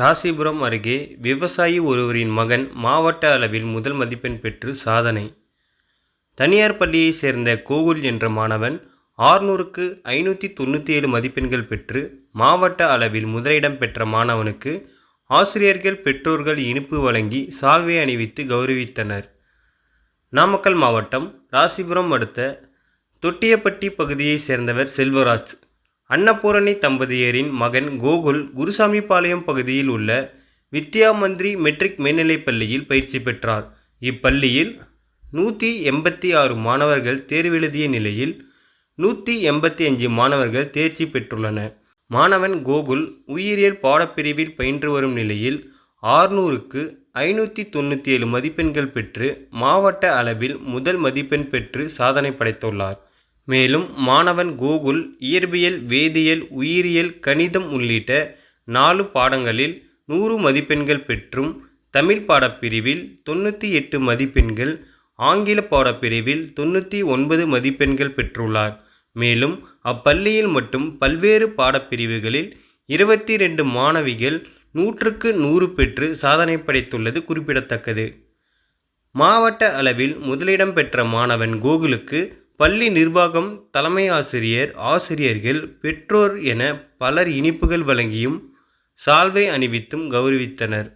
ராசிபுரம் அருகே விவசாயி ஒருவரின் மகன் மாவட்ட அளவில் முதல் மதிப்பெண் பெற்று சாதனை. தனியார் பள்ளியைச் சேர்ந்த கோகுல் என்ற மாணவன் 600க்கு 597 மதிப்பெண்கள் பெற்று மாவட்ட அளவில் முதலிடம் பெற்ற மாணவனுக்கு ஆசிரியர்கள், பெற்றோர்கள் இனிப்பு வழங்கி சால்வை அணிவித்து கௌரவித்தனர். நாமக்கல் மாவட்டம் ராசிபுரம் அடுத்த தொட்டியப்பட்டி பகுதியைச் சேர்ந்தவர் செல்வராஜ். அன்னபூரணி தம்பதியரின் மகன் கோகுல் குருசாமிபாளையம் பகுதியில் உள்ள வித்யா மந்திரி மெட்ரிக் மேல்நிலைப் பள்ளியில் பயிற்சி பெற்றார். இப்பள்ளியில் 186 மாணவர்கள் தேர்வெழுதிய நிலையில் 185 மாணவர்கள் தேர்ச்சி பெற்றுள்ளனர். மாணவன் கோகுல் உயிரியல் பாடப்பிரிவில் பயின்று வரும் நிலையில் 600க்கு 597 மதிப்பெண்கள் பெற்று மாவட்ட அளவில் முதல் மதிப்பெண் பெற்று சாதனை படைத்துள்ளார். மேலும் மாணவன் கோகுல் இயற்பியல், வேதியியல், உயிரியல், கணிதம் உள்ளிட்ட 4 பாடங்களில் 100 மதிப்பெண்கள் பெற்றும் தமிழ் பாடப்பிரிவில் 98 மதிப்பெண்கள், ஆங்கில பாடப்பிரிவில் 99 மதிப்பெண்கள் பெற்றுள்ளார். மேலும் அப்பள்ளியில் மட்டும் பல்வேறு பாடப்பிரிவுகளில் 22 மாணவிகள் 100க்கு 100 பெற்று சாதனை படைத்துள்ளது குறிப்பிடத்தக்கது. மாவட்ட அளவில் முதலிடம் பெற்ற மாணவன் கோகுலுக்கு பள்ளி நிர்வாகம், தலைமை ஆசிரியர், ஆசிரியர்கள், பெற்றோர் என பலர் இனிப்புகள் வழங்கியும் சால்வை அணிவித்தும் கௌரவித்தனர்.